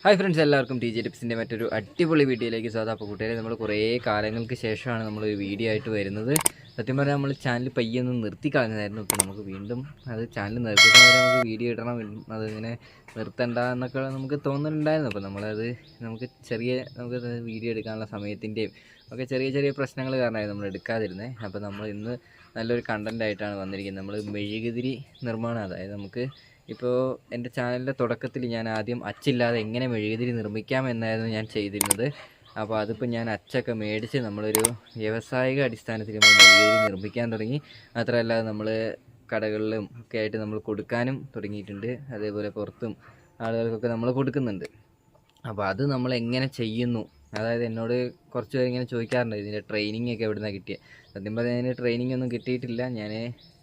Hi friends, എല്ലാവർക്കും T J ടിപ്സിൻ്റെ മറ്റൊരു അടിപൊളി വീഡിയോയിലേക്ക് സ്വാഗതം. അപ്പോൾ കൂട്ടുകാരെ, നമ്മൾ കുറേ കാലങ്ങൾക്ക് ശേഷമാണ് നമ്മളൊരു വീഡിയോ ആയിട്ട് വരുന്നത്. സത്യം പറഞ്ഞാൽ നമ്മൾ ചാനൽ പയ്യൊന്ന് നിർത്തി കളഞ്ഞതായിരുന്നു. അപ്പോൾ നമുക്ക് വീണ്ടും അത് ചാനൽ നിർത്തിയിട്ട് നമുക്ക് വീഡിയോ ഇടണം, അതിങ്ങനെ നിർത്തണ്ട എന്നൊക്കെ നമുക്ക് തോന്നുന്നുണ്ടായിരുന്നു. അപ്പോൾ നമുക്ക് വീഡിയോ എടുക്കാനുള്ള സമയത്തിൻ്റെയും ഒക്കെ ചെറിയ പ്രശ്നങ്ങൾ കാരണമായിരുന്നു നമ്മൾ എടുക്കാതിരുന്നത്. അപ്പോൾ നമ്മൾ ഇന്ന് നല്ലൊരു കണ്ടൻ്റായിട്ടാണ് വന്നിരിക്കുന്നത്. നമ്മൾ മെഴുകുതിരി നിർമ്മാണം, അതായത് നമുക്ക് ഇപ്പോൾ എൻ്റെ ചാനലിൻ്റെ തുടക്കത്തിൽ ഞാൻ ആദ്യം അച്ചില്ലാതെ എങ്ങനെ മെഴുകുതിരി നിർമ്മിക്കാം എന്നായിരുന്നു ഞാൻ ചെയ്തിരുന്നത്. അപ്പോൾ അതിപ്പോൾ ഞാൻ അച്ചൊക്കെ മേടിച്ച് നമ്മളൊരു വ്യാവസായിക അടിസ്ഥാനത്തിൽ നമ്മൾ മെഴുകുതിരി നിർമ്മിക്കാൻ തുടങ്ങി. മാത്രമല്ല നമ്മൾ കടകളിലും ഒക്കെ ആയിട്ട് നമ്മൾ കൊടുക്കാനും തുടങ്ങിയിട്ടുണ്ട്. അതേപോലെ പുറത്തും ആളുകൾക്കൊക്കെ നമ്മൾ കൊടുക്കുന്നുണ്ട്. അപ്പോൾ അത് നമ്മൾ എങ്ങനെ ചെയ്യുന്നു, അതായത് എന്നോട് കുറച്ച് പേര് ഇങ്ങനെ ചോദിക്കാറുണ്ട് ഇതിൻ്റെ ട്രെയിനിങ് ഒക്കെ എവിടെ നിന്നാണ് കിട്ടിയത്. സത്യം പറഞ്ഞാൽ അതിന് ട്രെയിനിങ് ഒന്നും കിട്ടിയിട്ടില്ല. ഞാൻ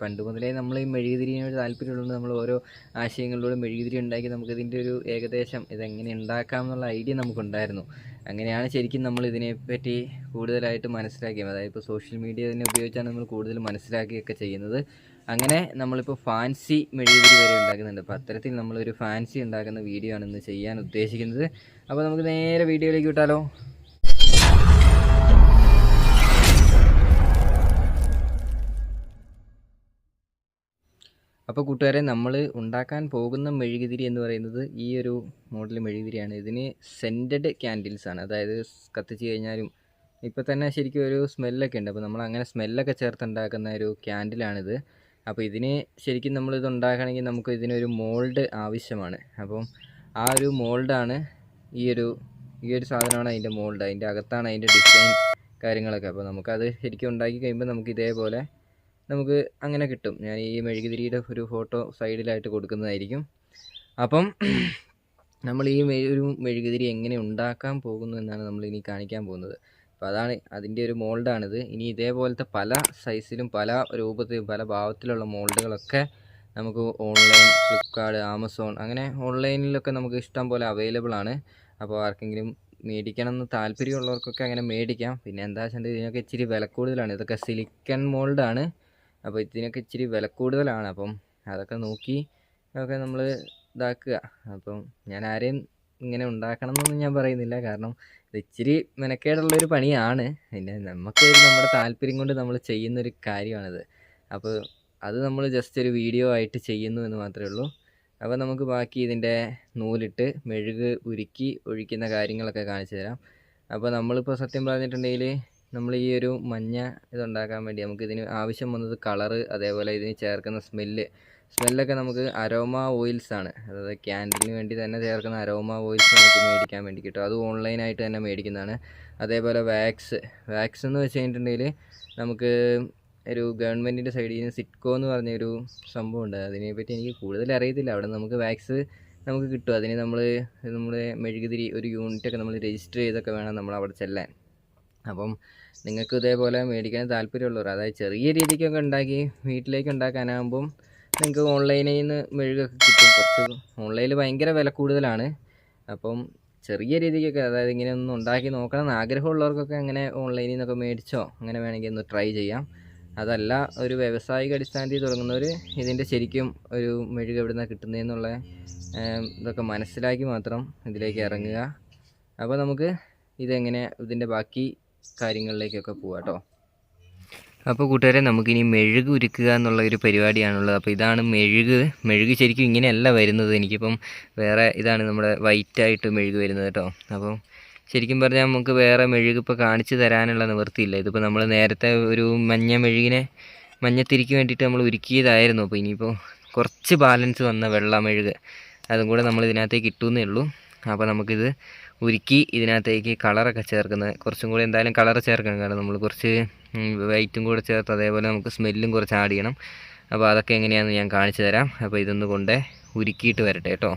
പണ്ട് മുതലേ നമ്മൾ ഈ മെഴുകുതിരിയോട് താല്പര്യമുള്ളതുകൊണ്ട് നമ്മൾ ഓരോ ആശയങ്ങളിലൂടെ മെഴുകുതിരി ഉണ്ടാക്കി നമുക്കിതിൻ്റെ ഒരു ഏകദേശം ഇതെങ്ങനെ ഉണ്ടാക്കാം എന്നുള്ള ഐഡിയ നമുക്കുണ്ടായിരുന്നു. അങ്ങനെയാണ് ശരിക്കും നമ്മൾ ഇതിനെപ്പറ്റി കൂടുതലായിട്ട് മനസ്സിലാക്കിയത്. അതായത് ഇപ്പോൾ സോഷ്യൽ മീഡിയ തന്നെ ഉപയോഗിച്ചാണ് നമ്മൾ കൂടുതൽ മനസ്സിലാക്കിയൊക്കെ ചെയ്യുന്നത്. അങ്ങനെ നമ്മളിപ്പോൾ ഫാൻസി മെഴുകുതിരി വരെ ഉണ്ടാക്കുന്നുണ്ട്. അപ്പോൾ അത്തരത്തിൽ നമ്മളൊരു ഫാൻസി ഉണ്ടാക്കുന്ന വീഡിയോ ആണ് ഇന്ന് ചെയ്യാൻ ഉദ്ദേശിക്കുന്നത്. അപ്പോൾ നമുക്ക് നേരെ വീഡിയോയിലേക്ക് വിട്ടാലോ. അപ്പോൾ കൂട്ടുകാരെ, നമ്മൾ ഉണ്ടാക്കാൻ പോകുന്ന മെഴുകുതിരി എന്ന് പറയുന്നത് ഈ ഒരു മോഡൽ മെഴുകുതിരിയാണ്. ഇതിന് സെൻറ്റഡ് ക്യാൻഡിൽസ് ആണ്, അതായത് കത്തിച്ച് കഴിഞ്ഞാലും ഇപ്പോൾ തന്നെ ശരിക്കും ഒരു സ്മെല്ലൊക്കെ ഉണ്ട്. അപ്പോൾ നമ്മൾ അങ്ങനെ സ്മെല്ലൊക്കെ ചേർത്തുണ്ടാക്കുന്ന ഒരു ക്യാൻഡിലാണിത്. അപ്പോൾ ഇതിന് ശരിക്കും നമ്മളിത് ഉണ്ടാക്കണമെങ്കിൽ നമുക്ക് ഇതിനൊരു മോൾഡ് ആവശ്യമാണ്. അപ്പം ആ ഒരു മോൾഡാണ് ഈ ഒരു സാധനമാണ് അതിൻ്റെ മോൾഡ്. അതിൻ്റെ അകത്താണ് അതിൻ്റെ ഡിസൈൻ കാര്യങ്ങളൊക്കെ. അപ്പോൾ നമുക്കത് ശരിക്കും ഉണ്ടാക്കി കഴിയുമ്പോൾ നമുക്ക് ഇതേപോലെ നമുക്ക് അങ്ങനെ കിട്ടും. ഞാൻ ഈ മെഴുകുതിരിയുടെ ഒരു ഫോട്ടോ സൈഡിലായിട്ട് കൊടുക്കുന്നതായിരിക്കും. അപ്പം നമ്മൾ ഈ ഒരു മെഴുകുതിരി എങ്ങനെ ഉണ്ടാക്കാൻ പോകുന്നു എന്നാണ് നമ്മൾ ഇനി കാണിക്കാൻ പോകുന്നത്. അപ്പോൾ അതാണ് അതിൻ്റെ ഒരു മോൾഡാണിത്. ഇനി ഇതേപോലത്തെ പല സൈസിലും പല രൂപത്തിലും പല ഭാവത്തിലുള്ള മോൾഡുകളൊക്കെ നമുക്ക് ഓൺലൈൻ, ഫ്ലിപ്കാർട്ട്, ആമസോൺ അങ്ങനെ ഓൺലൈനിലൊക്കെ നമുക്ക് ഇഷ്ടം പോലെ അവൈലബിൾ ആണ്. അപ്പോൾ ആർക്കെങ്കിലും മേടിക്കണം എന്ന് താല്പര്യമുള്ളവർക്കൊക്കെ അങ്ങനെ മേടിക്കാം. പിന്നെ എന്താ വെച്ചാൽ ഇതിനൊക്കെ ഇച്ചിരി വില കൂടുതലാണ്. ഇതൊക്കെ സിലിക്കൺ മോൾഡാണ്. അപ്പോൾ ഇതിനൊക്കെ ഇച്ചിരി വില കൂടുതലാണ്. അപ്പം അതൊക്കെ നോക്കി ഒക്കെ നമ്മൾ ഇതാക്കുക. അപ്പം ഞാൻ ആരെയും ഇങ്ങനെ ഉണ്ടാക്കണം എന്നൊന്നും ഞാൻ പറയുന്നില്ല, കാരണം ഇത് ഇച്ചിരി മെനക്കേടുള്ളൊരു പണിയാണ്. പിന്നെ നമുക്ക് നമ്മുടെ താല്പര്യം കൊണ്ട് നമ്മൾ ചെയ്യുന്നൊരു കാര്യമാണിത്. അപ്പോൾ അത് നമ്മൾ ജസ്റ്റ് ഒരു വീഡിയോ ആയിട്ട് ചെയ്യുന്നു എന്ന് മാത്രമേ ഉള്ളൂ. അപ്പോൾ നമുക്ക് ബാക്കി ഇതിൻ്റെ നൂലിട്ട് മെഴുക് ഉരുക്കി ഒഴിക്കുന്ന കാര്യങ്ങളൊക്കെ കാണിച്ചു തരാം. അപ്പോൾ നമ്മളിപ്പോൾ സത്യം പറഞ്ഞിട്ടുണ്ടെങ്കിൽ നമ്മൾ ഈ ഒരു മഞ്ഞ ഇതുണ്ടാക്കാൻ വേണ്ടി നമുക്കിതിന് ആവശ്യം വന്നത് കളറ്, അതേപോലെ ഇതിന് ചേർക്കുന്ന സ്മെല്ലൊക്കെ നമുക്ക് അരോമ ഓയിൽസ് ആണ്. അതായത് ക്യാൻഡിലിന് വേണ്ടി തന്നെ ചേർക്കുന്ന അരോമ ഓയിൽസ് നമുക്ക് മേടിക്കാൻ വേണ്ടി കിട്ടും. അത് ഓൺലൈനായിട്ട് തന്നെ മേടിക്കുന്നതാണ്. അതേപോലെ വാക്സ് എന്ന് വെച്ച് കഴിഞ്ഞിട്ടുണ്ടെങ്കിൽ നമുക്ക് ഒരു ഗവൺമെൻറ്റിൻ്റെ സൈഡിൽ നിന്ന് സിറ്റ്കോ എന്ന് പറഞ്ഞൊരു സംഭവമുണ്ട്. അതിനെപ്പറ്റി എനിക്ക് കൂടുതൽ അറിയത്തില്ല. അവിടെ നമുക്ക് വാക്സ് നമുക്ക് കിട്ടും. അതിന് നമ്മുടെ മെഴുകുതിരി ഒരു യൂണിറ്റൊക്കെ നമ്മൾ രജിസ്റ്റർ ചെയ്തൊക്കെ വേണം നമ്മൾ അവിടെ ചെല്ലാൻ. അപ്പം നിങ്ങൾക്ക് ഇതേപോലെ മേടിക്കാൻ താല്പര്യമുള്ളവർ, അതായത് ചെറിയ രീതിക്കൊക്കെ ഉണ്ടാക്കി വീട്ടിലേക്ക് ഉണ്ടാക്കാനാകുമ്പം നിങ്ങൾക്ക് ഓൺലൈനിൽ നിന്ന് മെഴുകൊക്കെ കിട്ടും. കുറച്ച് ഓൺലൈനിൽ ഭയങ്കര വില കൂടുതലാണ്. അപ്പം ചെറിയ രീതിക്കൊക്കെ, അതായത് ഇങ്ങനെ ഒന്ന് ഉണ്ടാക്കി നോക്കണം എന്ന് ആഗ്രഹമുള്ളവർക്കൊക്കെ അങ്ങനെ ഓൺലൈനിൽ നിന്നൊക്കെ മേടിച്ചോ അങ്ങനെ വേണമെങ്കിൽ ഒന്ന് ട്രൈ ചെയ്യാം. അതല്ല ഒരു വ്യാവസായിക അടിസ്ഥാനത്തിൽ തുടങ്ങുന്നവർ ഇതിൻ്റെ ശരിക്കും ഒരു മെഴുക് എവിടെ നിന്നാണ് കിട്ടുന്നതെന്നുള്ള ഇതൊക്കെ മനസ്സിലാക്കി മാത്രം ഇതിലേക്ക് ഇറങ്ങുക. അപ്പോൾ നമുക്ക് ഇതിൻ്റെ ബാക്കി കാര്യങ്ങളിലേക്കൊക്കെ പോവാം കേട്ടോ. അപ്പോൾ കൂട്ടുകാരെ, നമുക്കിനി മെഴുക് ഉരുക്കുക എന്നുള്ള ഒരു പരിപാടിയാണുള്ളത്. അപ്പോൾ ഇതാണ് മെഴുക് ശരിക്കും ഇങ്ങനെയല്ല വരുന്നത്. എനിക്കിപ്പം വേറെ ഇതാണ് നമ്മുടെ വൈറ്റായിട്ട് മെഴുക് വരുന്നത് കേട്ടോ. അപ്പം ശരിക്കും പറഞ്ഞാൽ നമുക്ക് വേറെ മെഴുക് ഇപ്പോൾ കാണിച്ചു തരാനുള്ള നിവൃത്തിയില്ല. ഇതിപ്പോൾ നമ്മൾ നേരത്തെ ഒരു മഞ്ഞത്തിരിക്ക് വേണ്ടിയിട്ട് നമ്മൾ ഉരുക്കിയതായിരുന്നു. അപ്പോൾ ഇനിയിപ്പോൾ കുറച്ച് ബാലൻസ് വന്ന വെള്ള മെഴുക് അതും കൂടെ നമ്മൾ ഇതിനകത്തേക്ക് ഇട്ടുന്നേ ഉള്ളൂ. അപ്പോൾ നമുക്കിത് ഉരുക്കി ഇതിനകത്തേക്ക് കളറൊക്കെ ചേർക്കുന്നത്, കുറച്ചും കൂടി എന്തായാലും കളർ ചേർക്കണം, കാരണം നമ്മൾ കുറച്ച് വൈറ്റും കൂടെ ചേർത്ത് അതേപോലെ നമുക്ക് സ്മെല്ലും കുറച്ച് ആഡ് ചെയ്യണം. അപ്പോൾ അതൊക്കെ എങ്ങനെയാണെന്ന് ഞാൻ കാണിച്ചു തരാം. അപ്പോൾ ഇതൊന്ന് കൊണ്ട് ഉരുക്കിയിട്ട് വരട്ടെ കേട്ടോ.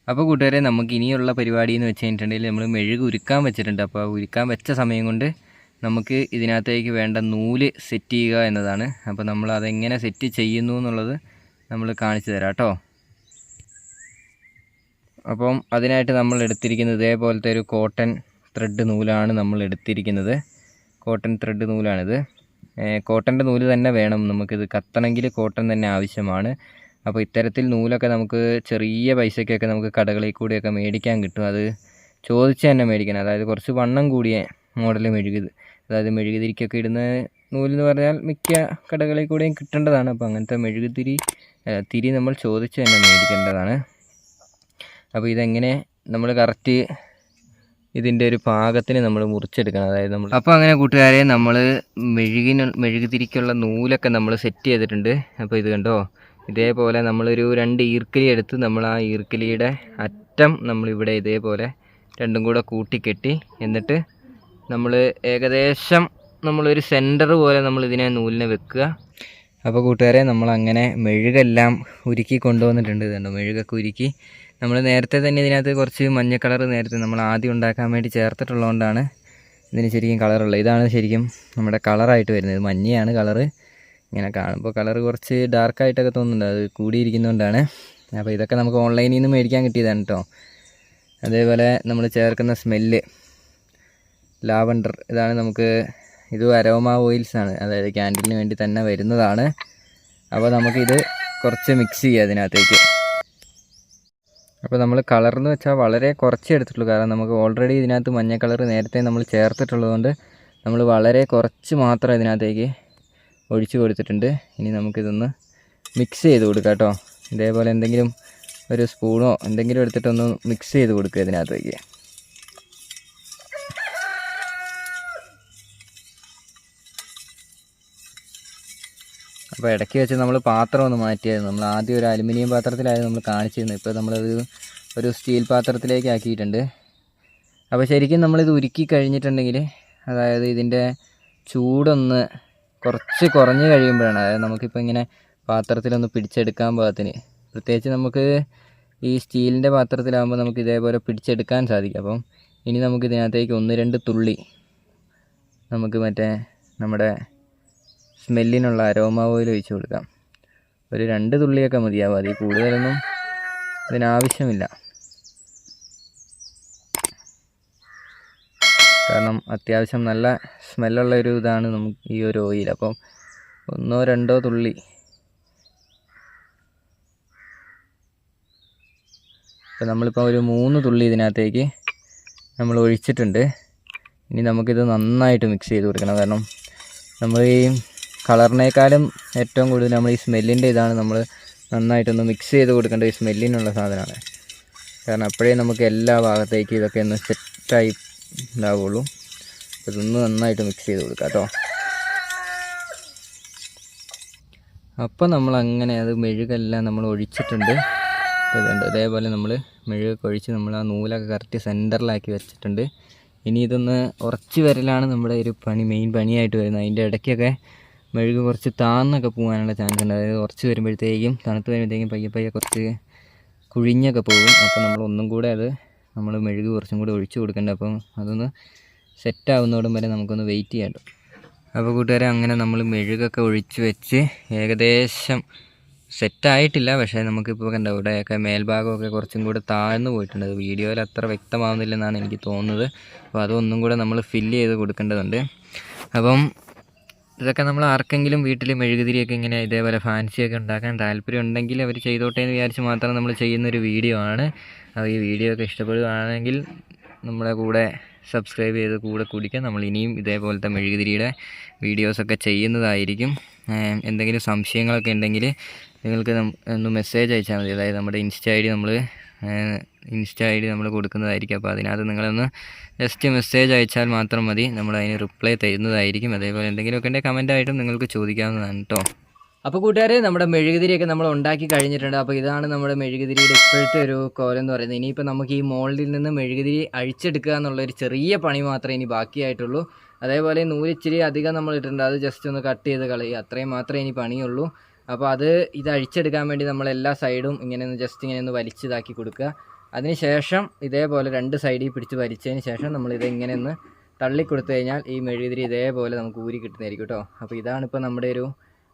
അപ്പോൾ കൂട്ടുകാരെ, നമുക്ക് ഇനിയുള്ള പരിപാടി എന്ന് വെച്ച് കഴിഞ്ഞിട്ടുണ്ടെങ്കിൽ നമ്മൾ മെഴുക് ഉരുക്കാൻ വെച്ചിട്ടുണ്ട്. അപ്പോൾ ഉരുക്കാൻ വെച്ച സമയം കൊണ്ട് നമുക്ക് ഇതിനകത്തേക്ക് വേണ്ട നൂല് സെറ്റ് ചെയ്യുക എന്നതാണ്. അപ്പോൾ നമ്മൾ അതെങ്ങനെ സെറ്റ് ചെയ്യുന്നു എന്നുള്ളത് നമ്മൾ കാണിച്ചു തരാം കേട്ടോ. അപ്പം അതിനായിട്ട് നമ്മൾ എടുത്തിരിക്കുന്നത് ഇതേപോലത്തെ ഒരു കോട്ടൺ ത്രെഡ് നൂലാണ് നമ്മൾ എടുത്തിരിക്കുന്നത്. കോട്ടൺ ത്രെഡ് നൂലാണിത്. കോട്ടൻ്റെ നൂല് തന്നെ വേണം നമുക്കിത് കത്തണമെങ്കിൽ. കോട്ടൺ തന്നെ ആവശ്യമാണ്. അപ്പോൾ ഇത്തരത്തിൽ നൂലൊക്കെ നമുക്ക് ചെറിയ പൈസയ്ക്കൊക്കെ നമുക്ക് കടകളിൽ കൂടിയൊക്കെ മേടിക്കാൻ കിട്ടും. അത് ചോദിച്ച് തന്നെ മേടിക്കണം. അതായത് കുറച്ച് വണ്ണം കൂടിയ മോഡൽ മെഴുകുതിരി, അതായത് മെഴുകുതിരിക്കൊക്കെ ഇടുന്ന നൂലെന്ന് പറഞ്ഞാൽ മിക്ക കടകളിൽ കൂടെയും കിട്ടേണ്ടതാണ്. അപ്പോൾ അങ്ങനത്തെ തിരി നമ്മൾ ചോദിച്ച് തന്നെ മേടിക്കേണ്ടതാണ്. അപ്പോൾ ഇതെങ്ങനെ നമ്മൾ കറക്റ്റ് ഇതിൻ്റെ ഒരു പാകത്തിന് നമ്മൾ മുറിച്ചെടുക്കണം. അതായത് അപ്പോൾ അങ്ങനെ കൂട്ടുകാരെ, നമ്മൾ മെഴുകുതിരിക്കുള്ള നൂലൊക്കെ നമ്മൾ സെറ്റ് ചെയ്തിട്ടുണ്ട്. അപ്പോൾ ഇത് കണ്ടോ, ഇതേപോലെ നമ്മളൊരു 2 ഈർക്കിലി എടുത്ത് നമ്മൾ ആ ഈർക്കിലിയുടെ അറ്റം നമ്മളിവിടെ ഇതേപോലെ രണ്ടും കൂടെ കൂട്ടിക്കെട്ടി, എന്നിട്ട് നമ്മൾ ഏകദേശം നമ്മളൊരു സെൻറ്റർ പോലെ നമ്മൾ ഇതിനെ നൂലിനെ വെക്കുക. അപ്പോൾ കൂട്ടുകാരെ, നമ്മളങ്ങനെ മെഴുകെല്ലാം ഉരുക്കി കൊണ്ടുവന്നിട്ടുണ്ട്. ഇതുണ്ട്, മെഴുകൊക്കെ ഉരുക്കി നമ്മൾ നേരത്തെ തന്നെ ഇതിനകത്ത് കുറച്ച് മഞ്ഞ കളർ നേരത്തെ നമ്മൾ ആദ്യം ഉണ്ടാക്കാൻ വേണ്ടി ചേർത്തിട്ടുള്ളതുകൊണ്ടാണ് ഇതിന് ശരിക്കും കളറുള്ളത്. ഇതാണ് ശരിക്കും നമ്മുടെ കളറായിട്ട് വരുന്നത്. മഞ്ഞയാണ് കളറ്. ഇങ്ങനെ കാണുമ്പോൾ കളർ കുറച്ച് ഡാർക്കായിട്ടൊക്കെ തോന്നുന്നുണ്ട്, അത് കൂടിയിരിക്കുന്നതുകൊണ്ടാണ്. അപ്പോൾ ഇതൊക്കെ നമുക്ക് ഓൺലൈനിൽ നിന്ന് മേടിക്കാൻ കിട്ടിയതാണ് കേട്ടോ. അതേപോലെ നമ്മൾ ചേർക്കുന്ന സ്മെല്ല് ലാവണ്ടർ, ഇതാണ് നമുക്ക്, ഇത് അരോമ ഓയിൽസാണ്, അതായത് ക്യാൻഡിലിന് വേണ്ടി തന്നെ വരുന്നതാണ്. അപ്പോൾ നമുക്കിത് കുറച്ച് മിക്സ് ചെയ്യുക അതിനകത്തേക്ക്. അപ്പോൾ നമ്മൾ കളർന്ന് വെച്ചാൽ വളരെ കുറച്ചേ എടുത്തിട്ടുള്ളൂ, കാരണം നമുക്ക് ഓൾറെഡി ഇതിനകത്ത് മഞ്ഞ കളർ നേരത്തെ നമ്മൾ ചേർത്തിട്ടുള്ളതുകൊണ്ട് നമ്മൾ വളരെ കുറച്ച് മാത്രം ഇതിനകത്തേക്ക് ഒഴിച്ച് കൊടുത്തിട്ടുണ്ട്. ഇനി നമുക്കിതൊന്ന് മിക്സ് ചെയ്ത് കൊടുക്കാം കേട്ടോ. ഇതേപോലെ എന്തെങ്കിലും ഒരു സ്പൂണോ എന്തെങ്കിലും എടുത്തിട്ടൊന്ന് മിക്സ് ചെയ്ത് കൊടുക്കുക ഇതിനകത്തേക്ക്. അപ്പോൾ ഇടയ്ക്ക് വെച്ച് നമ്മൾ പാത്രം ഒന്ന് മാറ്റിയായിരുന്നു. നമ്മൾ ആദ്യം ഒരു അലുമിനിയം പാത്രത്തിലായിരുന്നു നമ്മൾ കാണിച്ചിരുന്നത്. ഇപ്പോൾ നമ്മളത് ഒരു സ്റ്റീൽ പാത്രത്തിലേക്ക് ആക്കിയിട്ടുണ്ട്. അപ്പോൾ ശരിക്കും നമ്മളിത് ഉരുക്കി കഴിഞ്ഞിട്ടുണ്ടെങ്കിൽ, അതായത് ഇതിൻ്റെ ചൂടൊന്ന് കുറച്ച് കുറഞ്ഞ് കഴിയുമ്പോഴാണ്, അതായത് നമുക്കിപ്പോൾ ഇങ്ങനെ പാത്രത്തിലൊന്ന് പിടിച്ചെടുക്കാൻ പാകത്തിന്, പ്രത്യേകിച്ച് നമുക്ക് ഈ സ്റ്റീലിൻ്റെ പാത്രത്തിലാകുമ്പോൾ നമുക്ക് ഇതേപോലെ പിടിച്ചെടുക്കാൻ സാധിക്കും. അപ്പം ഇനി നമുക്ക് ഇതിനകത്തേക്ക് 1-2 തുള്ളി നമുക്ക് മറ്റേ നമ്മുടെ സ്മെല്ലിനുള്ള അരോമ ഓയിൽ ഒഴിച്ച് കൊടുക്കാം. ഒരു 2 തുള്ളിയൊക്കെ മതിയാവും, അതിൽ കൂടുതലൊന്നും ഇതിനാവശ്യമില്ല. കാരണം അത്യാവശ്യം നല്ല സ്മെല്ലുള്ള ഒരു ഇതാണ് നമുക്ക് ഈ ഒരു ഓയിൽ. അപ്പം 1-2 തുള്ളി. ഇപ്പം നമ്മളിപ്പോൾ ഒരു 3 തുള്ളി ഇതിനകത്തേക്ക് നമ്മൾ ഒഴിച്ചിട്ടുണ്ട്. ഇനി നമുക്കിത് നന്നായിട്ട് മിക്സ് ചെയ്ത് കൊടുക്കണം. കാരണം നമ്മൾ ഈ കളറിനേക്കാളും ഏറ്റവും കൂടുതൽ നമ്മൾ ഈ സ്മെല്ലിൻ്റെ ഇതാണ് നമ്മൾ നന്നായിട്ടൊന്ന് മിക്സ് ചെയ്ത് കൊടുക്കേണ്ട, ഈ സ്മെല്ലിനുള്ള സാധനമാണ്. കാരണം അപ്പോഴേ നമുക്ക് എല്ലാ ഭാഗത്തേക്ക് ഇതൊക്കെ ഒന്ന് സെറ്റായി ഉണ്ടാവുള്ളൂ. ഇതൊന്ന് നന്നായിട്ട് മിക്സ് ചെയ്ത് കൊടുക്കാം കേട്ടോ. അപ്പോൾ നമ്മളങ്ങനെ അത് മെഴുകെല്ലാം നമ്മൾ ഒഴിച്ചിട്ടുണ്ട്. ഇതുണ്ട്, അതേപോലെ നമ്മൾ മെഴുകൊക്കെ ഒഴിച്ച് നമ്മൾ ആ നൂലൊക്കെ കറക്റ്റ് സെൻറ്ററിലാക്കി വെച്ചിട്ടുണ്ട്. ഇനി ഇതൊന്ന് ഉറച്ച് വരലാണ് നമ്മുടെ ഒരു മെയിൻ പണിയായിട്ട് വരുന്നത്. അതിൻ്റെ ഇടയ്ക്കൊക്കെ മെഴുക് കുറച്ച് താന്നൊക്കെ പോകാനുള്ള ചാൻസ് ഉണ്ട്. അതായത് കുറച്ച് വരുമ്പോഴത്തേക്കും, തണുത്ത് വരുമ്പോഴത്തേക്കും പയ്യെ കുറച്ച് കുഴിഞ്ഞൊക്കെ പോകും. അപ്പോൾ നമ്മൾ ഒന്നും കൂടെ നമ്മൾ മെഴുക് കുറച്ചും കൂടെ ഒഴിച്ച് കൊടുക്കേണ്ട. അപ്പം അതൊന്ന് സെറ്റാവുന്നോടും വരെ നമുക്കൊന്ന് വെയിറ്റ് ചെയ്യാം. അപ്പോൾ കൂട്ടുകാരെ, അങ്ങനെ നമ്മൾ മെഴുകൊക്കെ ഒഴിച്ച് വെച്ച് ഏകദേശം സെറ്റായിട്ടില്ല. പക്ഷേ നമുക്കിപ്പോൾ കണ്ട ഇവിടെയൊക്കെ മേൽഭാഗമൊക്കെ കുറച്ചും കൂടെ താഴ്ന്നു പോയിട്ടുണ്ട്. അത് വീഡിയോയിൽ അത്ര വ്യക്തമാവുന്നില്ലെന്നാണ് എനിക്ക് തോന്നുന്നത്. അപ്പോൾ അതൊന്നും കൂടെ നമ്മൾ ഫില്ല് ചെയ്ത് കൊടുക്കേണ്ടതുണ്ട്. അപ്പം ഇതൊക്കെ നമ്മൾ ആർക്കെങ്കിലും വീട്ടിൽ മെഴുകുതിരിയൊക്കെ ഇങ്ങനെ ഇതേപോലെ ഫാൻസിയൊക്കെ ഉണ്ടാക്കാൻ താല്പര്യം ഉണ്ടെങ്കിൽ അവർ ചെയ്തോട്ടെ എന്ന് വിചാരിച്ച് മാത്രം നമ്മൾ ചെയ്യുന്നൊരു വീഡിയോ ആണ്. അപ്പോൾ ഈ വീഡിയോ ഒക്കെ ഇഷ്ടപ്പെടുകയാണെങ്കിൽ നമ്മളെ കൂടെ സബ്സ്ക്രൈബ് ചെയ്ത് കൂടെ കുടിക്കുക. നമ്മൾ ഇനിയും ഇതേപോലത്തെ മെഴുകുതിരിയുടെ വീഡിയോസൊക്കെ ചെയ്യുന്നതായിരിക്കും. എന്തെങ്കിലും സംശയങ്ങളൊക്കെ ഉണ്ടെങ്കിൽ നിങ്ങൾക്ക് ഒന്ന് മെസ്സേജ് അയച്ചാൽ മതി. അതായത് നമ്മുടെ ഇൻസ്റ്റ ഐ ഡി നമ്മൾ കൊടുക്കുന്നതായിരിക്കും. അപ്പോൾ അതിനകത്ത് നിങ്ങളൊന്ന് ജസ്റ്റ് മെസ്സേജ് അയച്ചാൽ മാത്രം മതി, നമ്മൾ അതിന് റിപ്ലൈ തരുന്നതായിരിക്കും. അതേപോലെ എന്തെങ്കിലുമൊക്കെ ഉണ്ടെങ്കിൽ കമൻറ്റായിട്ടും നിങ്ങൾക്ക് ചോദിക്കാവുന്നതാണ് കേട്ടോ. അപ്പോൾ കൂട്ടുകാരെ, നമ്മുടെ മെഴുകുതിരിയൊക്കെ നമ്മൾ ഉണ്ടാക്കി കഴിഞ്ഞിട്ടുണ്ട്. അപ്പോൾ ഇതാണ് നമ്മുടെ മെഴുകുതിരിയുടെ ഇപ്പോഴത്തെ ഒരു കോലം എന്ന് പറയുന്നത്. ഇനിയിപ്പോൾ നമുക്ക് ഈ മോൾഡിൽ നിന്ന് മെഴുകുതിരി അഴിച്ചെടുക്കുക എന്നുള്ളൊരു ചെറിയ പണി മാത്രമേ ഇനി ബാക്കിയായിട്ടുള്ളൂ. അതേപോലെ നൂലിച്ചിരി അധികം നമ്മൾ ഇട്ടിട്ടുണ്ട്, അത് ജസ്റ്റ് ഒന്ന് കട്ട് ചെയ്ത് കളയുക, അത്രയും മാത്രമേ ഇനി പണിയുള്ളൂ. അപ്പോൾ ഇത് അഴിച്ചെടുക്കാൻ വേണ്ടി നമ്മൾ എല്ലാ സൈഡും ഇങ്ങനെ ഒന്ന് വലിച്ചിതാക്കി കൊടുക്കുക. അതിനുശേഷം ഇതേപോലെ 2 സൈഡിൽ പിടിച്ച് വലിച്ചതിന് ശേഷം നമ്മളിത് ഇങ്ങനെ ഒന്ന് തള്ളിക്കൊടുത്തു കഴിഞ്ഞാൽ ഈ മെഴുകുതിരി ഇതേപോലെ നമുക്ക് ഊരി കിട്ടുന്നതായിരിക്കും കേട്ടോ. അപ്പോൾ ഇതാണിപ്പോൾ നമ്മുടെ ഒരു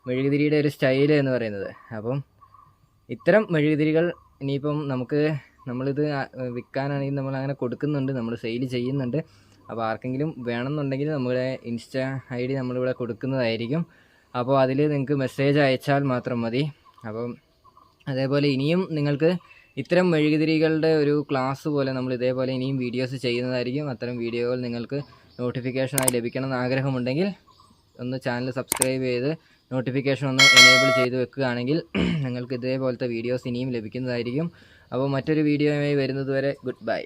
മെഴുകുതിരിയുടെ ഒരു സ്റ്റൈല് എന്ന് പറയുന്നത്. അപ്പം ഇത്തരം മെഴുകുതിരികൾ ഇനിയിപ്പം നമ്മളിത് വിൽക്കാനാണെങ്കിൽ നമ്മൾ അങ്ങനെ കൊടുക്കുന്നുണ്ട്, നമ്മൾ സെയിൽ ചെയ്യുന്നുണ്ട്. അപ്പോൾ ആർക്കെങ്കിലും വേണമെന്നുണ്ടെങ്കിൽ നമ്മുടെ ഇൻസ്റ്റ ഐ ഡി നമ്മളിവിടെ കൊടുക്കുന്നതായിരിക്കും. അപ്പോൾ അതിൽ നിങ്ങൾക്ക് മെസ്സേജ് അയച്ചാൽ മാത്രം മതി. അപ്പം അതേപോലെ ഇനിയും നിങ്ങൾക്ക് ഇത്തരം മെഴുകുതിരികളുടെ ഒരു ക്ലാസ് പോലെ നമ്മൾ ഇതേപോലെ ഇനിയും വീഡിയോസ് ചെയ്യുന്നതായിരിക്കും. അത്തരം വീഡിയോകൾ നിങ്ങൾക്ക് നോട്ടിഫിക്കേഷനായി ലഭിക്കണമെന്ന് ആഗ്രഹമുണ്ടെങ്കിൽ ഒന്ന് ചാനൽ സബ്സ്ക്രൈബ് ചെയ്ത് നോട്ടിഫിക്കേഷൻ ഒന്ന് എനേബിൾ ചെയ്ത് വെക്കുകയാണെങ്കിൽ നിങ്ങൾക്ക് ഇതേപോലത്തെ വീഡിയോസ് ഇനിയും ലഭിക്കുന്നതായിരിക്കും. അപ്പോൾ മറ്റൊരു വീഡിയോയുമായി വരുന്നത് വരെ ഗുഡ് ബൈ.